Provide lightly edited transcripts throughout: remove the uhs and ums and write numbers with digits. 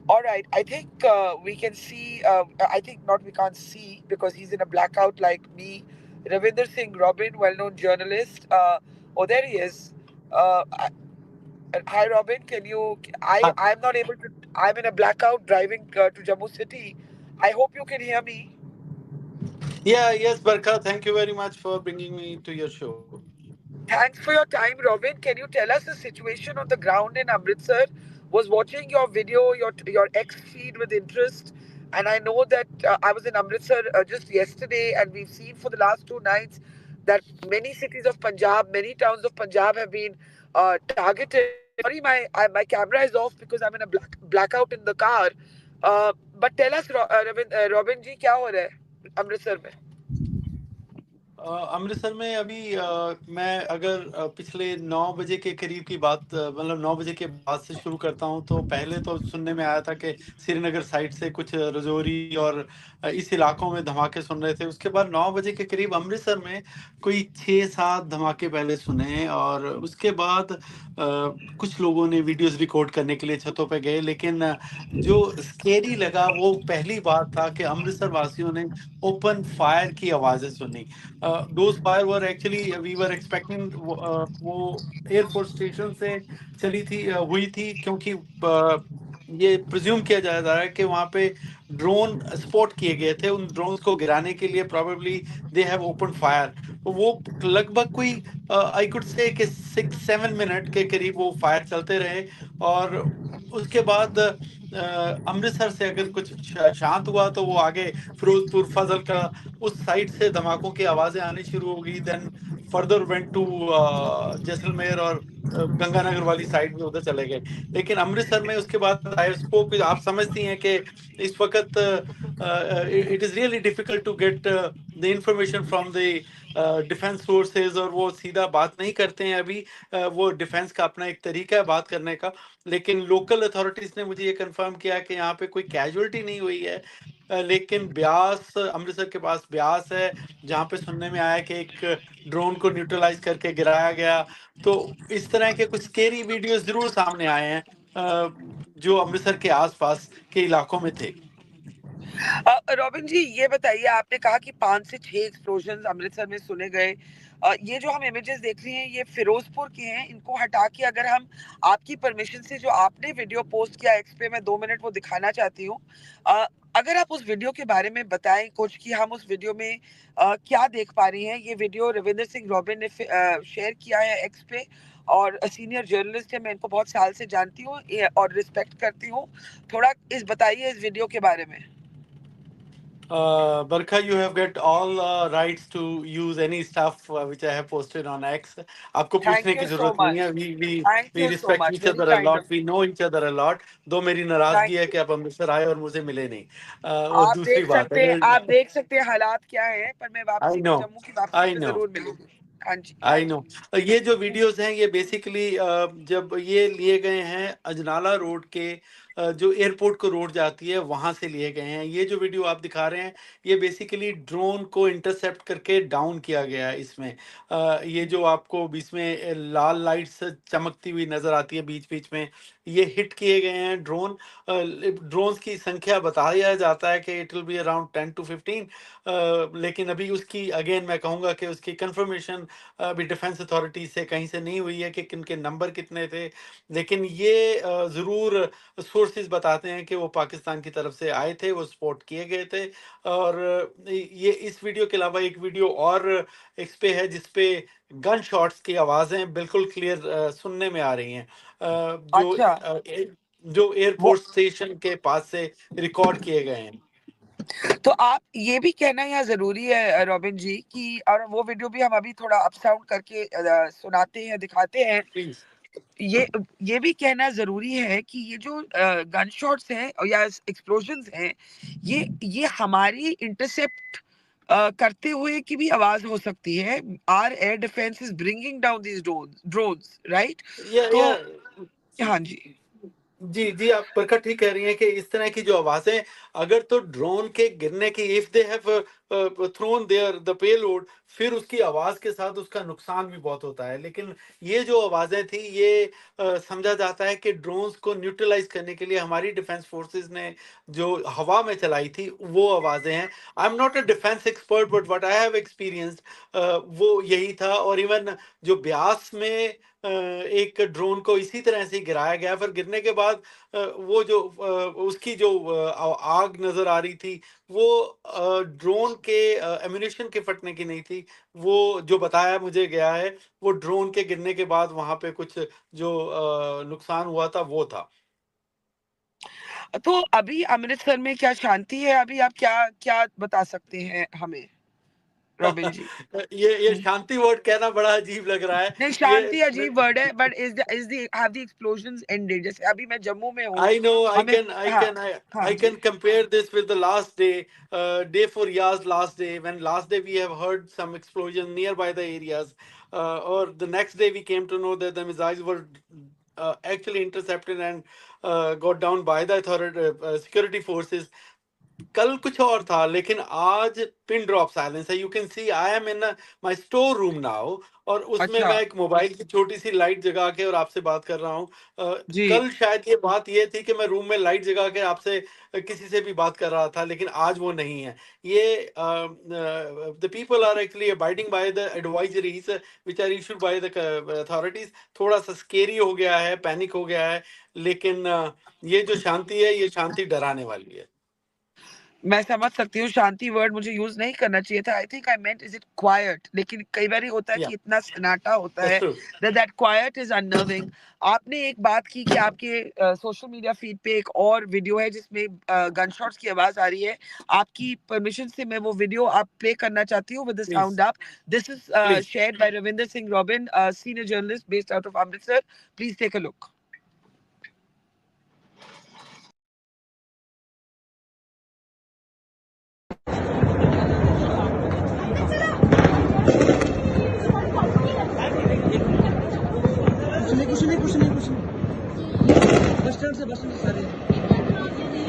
All right, I think we can see. I think not. We can't see because he's in a blackout like me. Ravinder Singh Robin, well-known journalist. Oh, there he is. I, hi, Robin. Can you? Uh, I'm not able to. I'm in a blackout driving to Jammu City. I hope you can hear me. yeah, yes, Barkha, thank you very much for bringing me to your show. Thanks for your time, Robin. Can you tell us the situation on the ground in Amritsar? Was watching your video, your X feed with interest, and I know that I was in Amritsar just yesterday, and we've seen for the last 2 nights that many cities of Punjab, many towns of Punjab have been targeted. Sorry, my camera is off because I'm in a blackout in the car. But tell us, Robin ji, क्या हो रहा है अमृतसर में? अमृतसर में अभी मैं अगर पिछले 9 बजे के करीब की बात मतलब 9 बजे के बाद से शुरू करता हूं तो पहले तो सुनने में आया था कि श्रीनगर साइड से कुछ रजौरी और इस इलाकों में धमाके सुन रहे थे। उसके बाद 9 बजे के करीब अमृतसर में कोई 6-7 धमाके पहले सुने और उसके बाद कुछ लोगों ने वीडियोस रिकॉर्ड करने के लिए छतों पे गए। लेकिन जो स्केरी लगा वो पहली बात था कि अमृतसर वासियों ने ओपन फायर की आवाजें सुनी। those fire were actually we were expecting वो एयरफोर्स स्टेशन से चली थी हुई थी क्योंकि ये प्रिज्यूम किया जा रहा है कि वहां पे ड्रोन स्पॉट किए गए थे। उन ड्रोन्स को गिराने के लिए probably they have open fire. वो लगभग कोई आई कुड से कि 6-7 मिनट के करीब वो फायर चलते रहे और उसके बाद अमृतसर से अगर कुछ शांत हुआ तो वो आगे फिरोजपुर फजल का उस साइड से धमाकों की आवाजें आनी शुरू हो गई। Then further went to Jaisalmer और गंगानगर वाली साइड में उधर चले गए। लेकिन अमृतसर में उसके बाद आई स्पोक, आप समझती हैं कि इस वक्त it is really difficult to get the information from the defence sources और वो सीधा बात नहीं करते हैं अभी। वो डिफेंस का अपना एक तरीका है बात करने का। लेकिन लोकल अथॉरिटीज ने मुझे ये कंफर्म किया कि यहाँ पे कोई कैजुअलिटी नहीं हुई है। लेकिन ब्यास अमृतसर के पास ब्यास है जहाँ पे सुनने में आया कि एक ड्रोन को न्यूट्रलाइज करके गिराया गया। तो इस तरह के कुछ स्केरी वीडियोस जरूर सामने आए हैं जो अमृतसर के आसपास के इलाकों में थे। रॉबिन जी, ये बताइए, आपने कहा कि 5 से 6 एक्सप्लोजन अमृतसर में सुने गए। ये जो हम इमेजेस देख रहे हैं ये फिरोजपुर के हैं। इनको हटा के अगर हम आपकी परमिशन से जो आपने वीडियो पोस्ट किया एक्स पे, मैं 2 मिनट वो दिखाना चाहती हूँ। अगर आप उस वीडियो के बारे में बताएं कुछ कि हम उस वीडियो में क्या देख पा रही हैं। ये वीडियो रविंद्र सिंह रॉबिन ने शेयर किया है एक्स पे, और सीनियर जर्नलिस्ट है, मैं इनको बहुत साल से जानती हूँ और रिस्पेक्ट करती हूँ। थोड़ा बताइए इस वीडियो के बारे में। Barkha, you have got all rights to use any stuff which I have posted on X. आपको थैंक पूछने यू की सो जरूरत नहीं मच। है। Thank We you so respect much, each very other a kind lot. Of We you. know each other a lot. दो मेरी नाराजगी thank है यू। कि आप अमृतसर आए और मुझे मिले नहीं। वो दूसरी बात है। आप देख सकते हैं हालात क्या है, पर मैं आई वापसी पे, नो, जम्मू की वापसी आई पे नो, जरूर मिलूंगी। हाँ जी, हाँ आई नो। जी। ये जो वीडियोस हैं ये बेसिकली जब ये लिए गए हैं अजनाला रोड के जो एयरपोर्ट को रोड जाती है वहां से लिए गए हैं। ये जो वीडियो आप दिखा रहे हैं ये बेसिकली ड्रोन को इंटरसेप्ट करके डाउन किया गया है। इसमें ये जो आपको बीच में लाल लाइट्स चमकती हुई नजर आती है बीच बीच में, ये हिट किए गए हैं ड्रोन। ड्रोन्स की संख्या बताया जाता है कि it will be around 10 to 15। लेकिन अभी उसकी अगेन मैं कहूंगा कि उसकी कंफर्मेशन अभी डिफेंस अथॉरिटी से कहीं से नहीं हुई है कि किनके नंबर कितने थे। लेकिन ये जरूर सोर्सेज बताते हैं कि वो पाकिस्तान की तरफ से आए थे, वो स्पॉट किए गए थे। और ये इस वीडियो के अलावा एक वीडियो और इस पे है जिसपे गन शॉट्स की आवाजें बिल्कुल क्लियर सुनने में आ रही हैं अच्छा। जो वो एयरफोर्स स्टेशन के पास से रिकॉर्ड किए गए हैं। तो आप ये भी कहना यहाँ जरूरी है रॉबिन जी कि, और वो वीडियो भी हम अभी थोड़ा अप साउंड करके सुनाते हैं, दिखाते हैं। प्लीज। ये ये भी कहना जरूरी है कि ये जो गन शॉट्स हैं और या एक्सप्लोजंस हैं, ये हमारी इंटरसेप्ट करते हुए की भी आवाज हो सकती है। Our air defence is bringing down these drones, right? तो या हाँ जी। जी जी, आप प्रखर ठीक कह रही हैं कि इस तरह की जो आवाजें अगर तो ड्रोन के गिरने की if they have thrown their the payload, फिर उसकी आवाज़ के साथ उसका नुकसान भी बहुत होता है। लेकिन ये जो आवाज़ें थी ये समझा जाता है कि ड्रोन्स को न्यूट्रलाइज़ करने के लिए हमारी डिफेंस फोर्सेस ने जो हवा में चलाई थी वो आवाज़ें हैं। I am not a defence expert but what I have experienced वो यही था। और इवन जो ब्यास में एक ड्रोन को इसी तरह से गिराया गया, फिर गिरने के बाद वो जो उसकी जो आग नज़र आ रही थी वो ड्रोन के एम्यूनेशन के फटने की नहीं थी। वो जो बताया मुझे गया है वो ड्रोन के गिरने के बाद वहाँ पे कुछ जो नुकसान हुआ था वो था। तो अभी अमृतसर में क्या शांति है? अभी आप क्या क्या बता सकते हैं हमें, रॉबिन जी? ये शांति वर्ड कहना बड़ा अजीब लग रहा है। नहीं, ये शांति अजीब वर्ड है, but is the have the explosions ended? जैसे अभी मैं जम्मू में हूँ, I know I हमें can I हाँ, can I, हाँ I ji. can compare this with the last day, day for Yas last day. When last day we have heard some explosion nearby the areas, or the next day we came to know that the missiles were actually intercepted and got down by the authority security forces. कल कुछ और था लेकिन आज pin drop silence है। You can see I am in my store room now, और उसमें अच्छा मैं एक मोबाइल की छोटी सी लाइट जगा के और आपसे बात कर रहा हूँ। जी। कल शायद ये बात ये थी कि मैं रूम में लाइट जगा के आपसे किसी से भी बात कर रहा था, लेकिन आज वो नहीं है। ये the people are actually abiding by the advisories which are issued by the authorities. थोड़ा सा स्केरी हो गया है, पैनिक हो गया है, लेकिन ये जो शांति है ये शांति डराने वाली है। मैं समझ सकती हूँ, शांति वर्ड मुझे यूज नहीं करना चाहिए था। I think I meant is it quite, लेकिन कई बार होता है या कि इतना सन्नाटा होता दैट्स है ट्रू। That quite is अननर्विंग। आपने एक बात की कि आपके सोशल मीडिया फीड पे एक और वीडियो है जिसमें गन शॉट्स की आवाज आ रही है। आपकी परमिशन से मैं वो वीडियो आप प्ले करना चाहती हूँ with the please sound up. This is please. Shared by Ravinder Singh Robin, senior journalist based out of Amritsar. Please take a look. Bus stand से सारे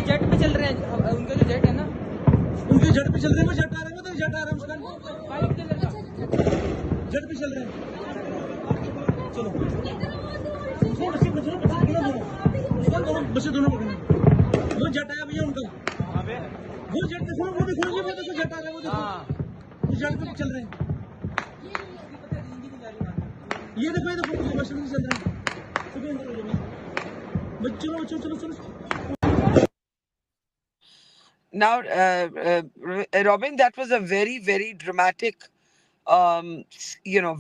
जेट पे चल रहे हैं। उनके जो जेट है ना, उनके जेट पे चल रहे हैं। वो जेट आ रहे हैं, वो तो जेट आ रहे हैं। उसका जेट पे चल रहे हैं। चलो बच्चे दोनों पकड़ना। वो जेट आया भैया उनका, वो जेट देखो, वो देखो, वो देखो जेट आ रहा है। वो देखो, वो जेट पे चल रहे हैं। ये देखो, ये देखो, ये बस स्टैंड से चल रहे हैं। चलो चलो चलो चलो। Now, Robin, that was a very, very dramatic,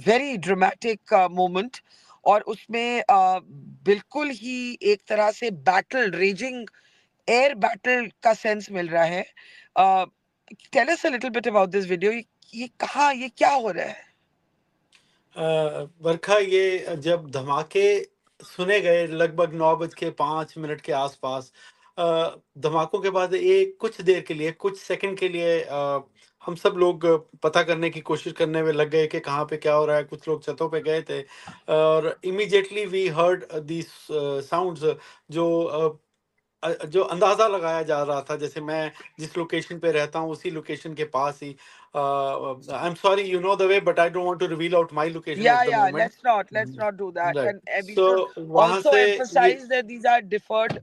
very dramatic moment. और उसमें बिल्कुल ही एक तरह से बैटल, रेजिंग एयर बैटल का सेंस मिल रहा है। Tell us a little bit about this video. ये कहाँ, ये क्या हो रहा है? बरखा, ये जब धमाके सुने गए लगभग 9:05 के आसपास, धमाकों के बाद एक कुछ देर के लिए, कुछ सेकंड के लिए हम सब लोग पता करने की कोशिश करने में लग गए कि कहाँ पे क्या हो रहा है। कुछ लोग छतों पे गए थे और immediately we heard these sounds, जो जो अंदाज़ा लगाया जा रहा था। जैसे मैं जिस लोकेशन पे रहता हूँ उसी लोकेशन के पास ही, I am sorry you know the way but I don't want to reveal out my location at Yeah, the yeah. Moment. Let's not do that. Right, And we so should वहाँ also से ये emphasize that these are deferred.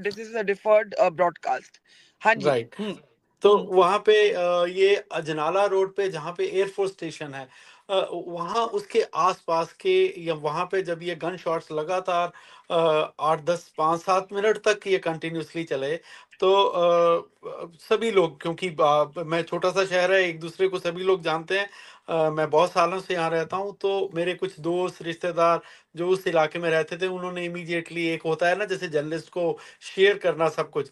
This is a deferred broadcast. हाँ जी। Right, तो हम्म। वहाँ पे ये Ajnala road पे जहाँ पे एयरफोर्स स्टेशन है, वहाँ उसके आसपास के, या वहाँ पे जब ये गन शॉट्स लगातार 8, 10, 5, 7 मिनट तक ये कंटिन्यूसली चले, तो सभी लोग, क्योंकि मैं छोटा सा शहर है, एक दूसरे को सभी लोग जानते हैं। मैं बहुत सालों से यहाँ रहता हूँ, तो मेरे कुछ दोस्त रिश्तेदार जो उस इलाके में रहते थे उन्होंने इमीडिएटली, एक होता है ना जैसे जर्नलिस्ट को शेयर करना सब कुछ,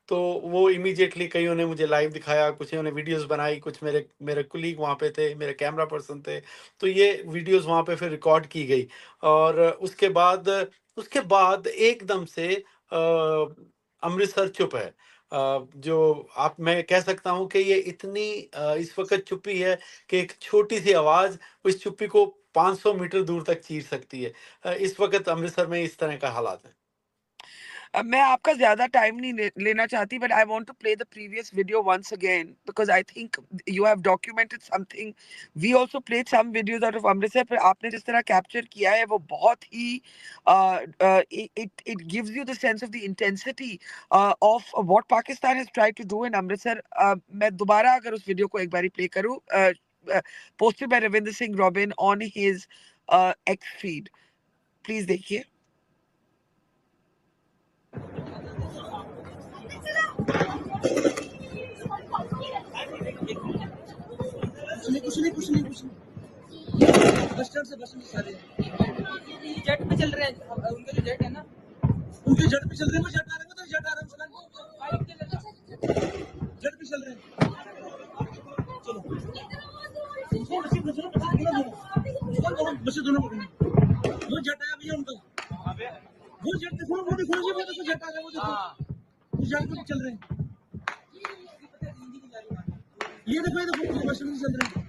तो वो इमीडिएटली कईयों ने मुझे लाइव दिखाया, कुछ ने वीडियोस बनाई, कुछ मेरे मेरे कुलीग वहाँ पे थे, मेरे कैमरा पर्सन थे, तो ये वीडियोस वहाँ पे फिर रिकॉर्ड की गई। और उसके बाद एकदम से अमृतसर चुप है। जो आप मैं कह सकता हूँ कि ये इतनी इस वक्त चुप्पी है कि एक छोटी सी आवाज़ उस चुप्पी को 500 मीटर दूर तक चीर सकती है। इस वक्त अमृतसर में इस तरह का हालात है। अब मैं आपका ज़्यादा टाइम नहीं लेना चाहती, but I want to play the previous video once again because I think you have documented something. We also played some videos out of Amritsar, पर आपने जिस तरह कैप्चर किया है वो बहुत ही it gives you the sense of the intensity of what Pakistan has tried to do in Amritsar. मैं दोबारा अगर उस वीडियो को एक बारी प्ले करूँ, posted by Ravinder Singh Robin on his X feed. Please देखिए. कुछ नहीं बस स्टैंड से सारे जेट पे चल रहे हैं, उनके जो जेट है ना, उनके जेट पे चल रहे हैं। वो जेट आ रहे हैं, तो जेट आ रहे हैं, जेट पे चल रहे हैं। चलो बस दोनों पकड़ना। वो जेट आया भैया उनका, वो जेट देखो, वो देखो जी, वो देखो जेट आ रहा है, वो देखो, वो जेट पे चल रहे हैं। ये देखो बस में चल रहे हैं।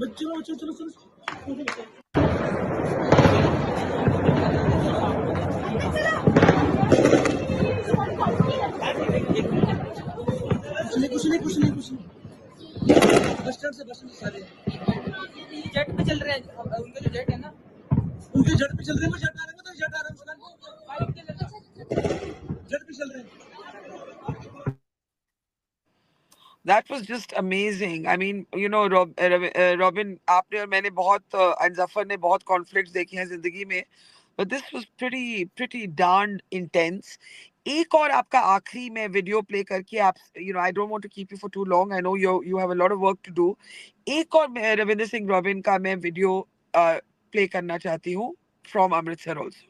चलो चलो चलो चलो कुछ नहीं बस स्टैंड से सारे जेट पे चल रहे हैं, उनके जो जेट है ना, उनके जेट पे चल रहे हैं। वो जेट आ रहे हैं, तो जेट आ रहे हैं, जेट पे चल रहे हैं। That was just amazing. I mean, you know, Robin, आपने और मैंने बहुत and Zafar ने बहुत conflicts देखे हैं जिंदगी में, but this was pretty darn intense. एक और आपका आखिरी मैं वीडियो प्ले करके आप, you know, I don't want to keep you for too long. I know you have a lot of work to do. एक और मैं रविंद्र सिंह रॉबिन का मैं वीडियो प्ले करना चाहती हूँ from Amritsar also.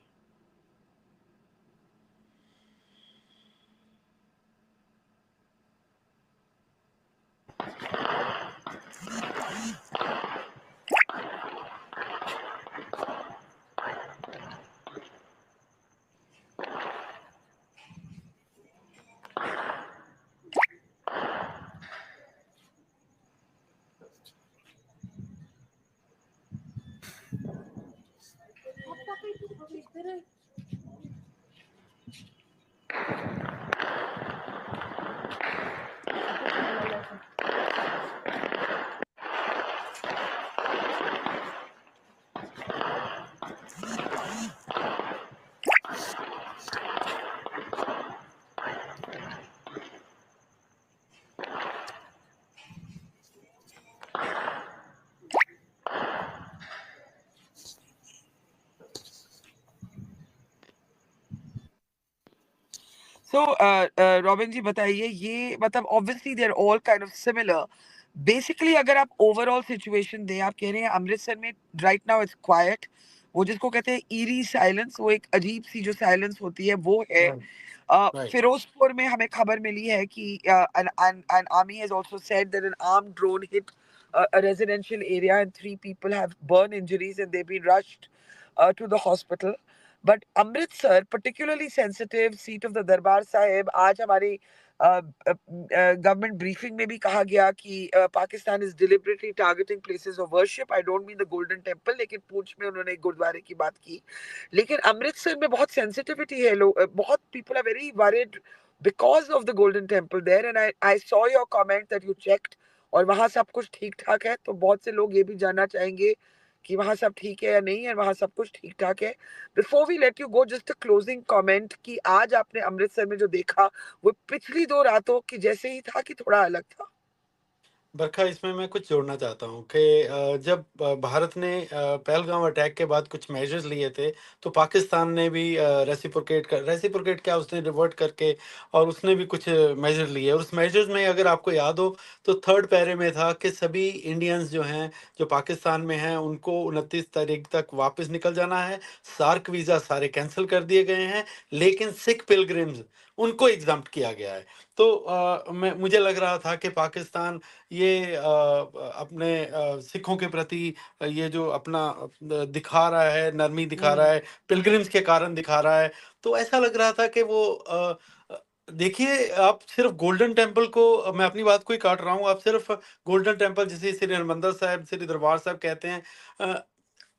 So, Robin ji बताइए, ये मतलब obviously they're all kind of similar. Basically अगर आप overall situation दें, आप कह रहे हैं अमृतसर में right now it's quiet. वो जिसको कहते हैं eerie silence, वो एक अजीब सी जो silence होती है वो है. Right. फिरोजपुर में हमें खबर मिली है कि an army has also said that an armed drone hit a residential area and 3 people have burn injuries and they've been rushed to the hospital. But Amritsar particularly sensitive seat of the Darbar Sahib, आज हमारी government briefing में भी कहा गया कि Pakistan is deliberately targeting places of worship. I don't mean the golden temple, लेकिन पूंछ में उन्होंने गुरुद्वारे की बात की. लेकिन अमृतसर में बहुत सेंसिटिविटी है, लोग बहुत people are very worried because of the golden temple there, and I saw your comment that you checked और वहां सब कुछ ठीक ठाक है. तो बहुत से लोग ये भी जानना चाहेंगे कि वहां सब ठीक है या नहीं है, वहां सब कुछ ठीक ठाक है. Before we let you go, just a closing comment कि आज आपने अमृतसर में जो देखा वो पिछली 2 रातों की जैसे ही था कि थोड़ा अलग था? बरखा, इसमें मैं कुछ जोड़ना चाहता हूँ कि जब भारत ने पहलगाम अटैक के बाद कुछ मेजर्स लिए थे, तो पाकिस्तान ने भी रेसिप्रोकेट क्या, उसने रिवर्ट करके और उसने भी कुछ मेजर लिए. और उस मेजर्स में अगर आपको याद हो तो थर्ड पैरे में था कि सभी इंडियंस जो हैं, जो पाकिस्तान में हैं, उनको 29 तारीख तक वापस निकल जाना है. सार्क वीज़ा सारे कैंसिल कर दिए गए हैं, लेकिन सिख पिलग्रिम्स उनको एग्जाम्प्ट किया गया है. तो मुझे लग रहा था कि पाकिस्तान ये अपने सिखों के प्रति ये जो अपना दिखा रहा है, नरमी दिखा रहा है, पिलग्रिम्स के कारण दिखा रहा है. तो ऐसा लग रहा था कि वो देखिए, आप सिर्फ गोल्डन टेम्पल को, मैं अपनी बात को ही काट रहा हूँ, आप सिर्फ गोल्डन टेम्पल जिसे श्री हरमंदिर साहिब, श्री दरबार साहिब कहते हैं,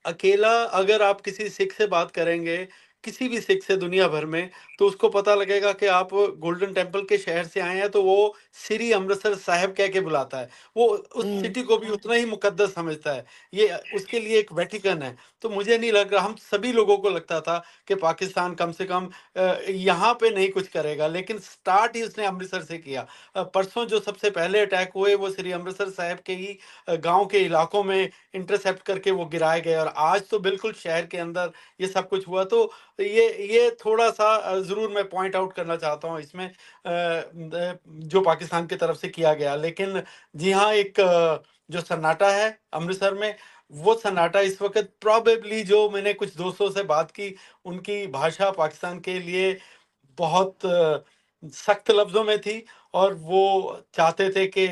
अकेला अगर आप किसी सिख से बात करेंगे किसी भी सिख से दुनिया भर में, तो उसको पता लगेगा कि आप गोल्डन टेम्पल के शहर से आए हैं, तो वो श्री अमृतसर साहिब कह के बुलाता है। वो उस हम्म। सिटी को भी उतना ही मुकद्दस समझता है। ये उसके लिए एक वेटिकन है। तो मुझे नहीं लग रहा, हम सभी लोगों को लगता था कि पाकिस्तान कम से कम यहाँ पे नहीं कुछ करेगा, लेकिन स्टार्ट ही उसने अमृतसर से किया। परसों जो सबसे पहले अटैक हुए वो श्री अमृतसर साहिब के ही गाँव के इलाकों में इंटरसेप्ट करके वो गिराए गए, और आज तो बिल्कुल शहर के अंदर ये सब कुछ हुआ। तो ये थोड़ा-सा ज़रूर मैं पॉइंट आउट करना चाहता हूँ इसमें, जो पाकिस्तान की तरफ से किया गया। लेकिन जी हाँ, एक जो सन्नाटा है अमृतसर में, वो सन्नाटा इस वक़्त प्रोबेबली, जो मैंने कुछ दोस्तों से बात की, उनकी भाषा पाकिस्तान के लिए बहुत सख्त लफ्ज़ों में थी, और वो चाहते थे कि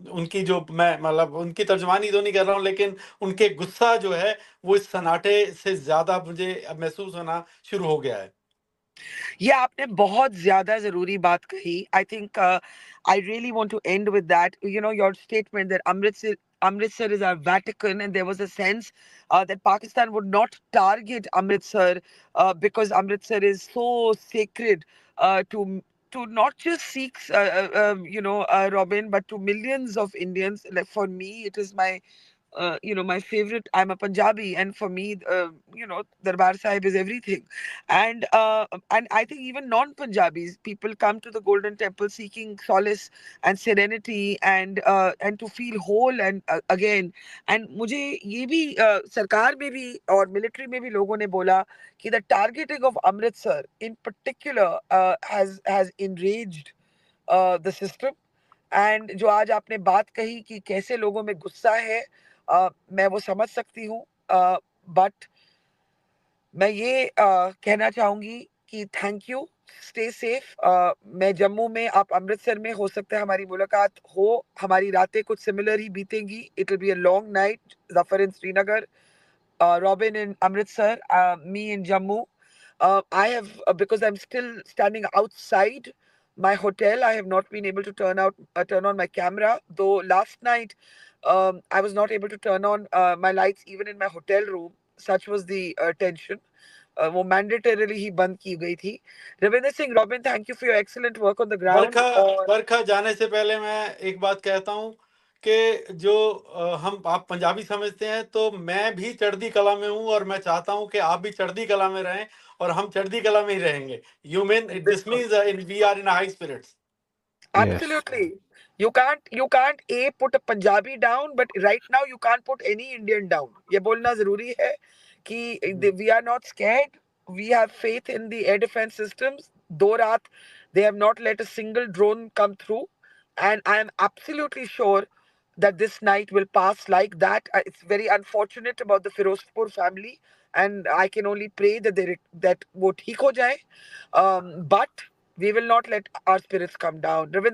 उनकी जो मैं मतलब उनकी तर्जुमानी तो नहीं कर रहा हूँ, लेकिन उनके गुस्सा जो है वो इस सन्नाटे से ज़्यादा मुझे अब महसूस होना शुरू हो गया है। ये आपने बहुत ज़्यादा ज़रूरी बात कही। I think I really want to end with that. You know, your statement that Amritsar is our Vatican, and there was a sense that Pakistan would not target Amritsar because Amritsar is so sacred to not just Sikhs, Robin, but to millions of Indians. Like for me, it is my favorite. I'm a Punjabi, and for me, Darbar Sahib is everything. And I think even non-Punjabis, people come to the Golden Temple seeking solace and serenity and to feel whole and again. And मुझे ये भी सरकार में भी और military में भी लोगों ने बोला कि the targeting of Amritsar in particular has enraged the system. And जो आज आपने बात कही कि कैसे लोगों में गुस्सा है, मैं वो समझ सकती हूँ, बट मैं ये कहना चाहूंगी कि थैंक यू, स्टे सेफ। मैं जम्मू में, आप अमृतसर में, हो सकता है हमारी मुलाकात हो, हमारी रातें कुछ सिमिलर ही बीतेंगी। It will be a long night, Zafar in Srinagar, Robin in Amritsar, me in Jammu. I have, because I'm still standing outside my hotel, I have not been able to turn on my camera. Though last night, I was not able to turn on my lights even in my hotel room. Such was the tension. वो mandatorily ही बंद की गई थी। Ravindra Singh, Robin, thank you for your excellent work on the ground. Barkha और बरखा जाने से पहले मैं एक बात कहता हूँ कि जो हम आप पंजाबी समझते हैं, तो मैं भी चढ़ती कला में हूँ, और मैं चाहता हूँ कि आप भी चढ़ती कला में रहें, और हम चढ़ती कला में ही रहेंगे। यू मीन दिस बिल्कुल, means we are in high spirits. Yes. absolutely. You can't put a Punjabi down, but right now you can't put any Indian down. ये बोलना जरूरी है कि we are not scared. We have faith in the air defense systems. दो रात they have not let a single drone come through, and I am absolutely sure that this night will pass like that. It's very unfortunate about the Firozpur family, and I can only pray that वो ठीक हो जाए. But we will not let our spirits come down. Ravinder,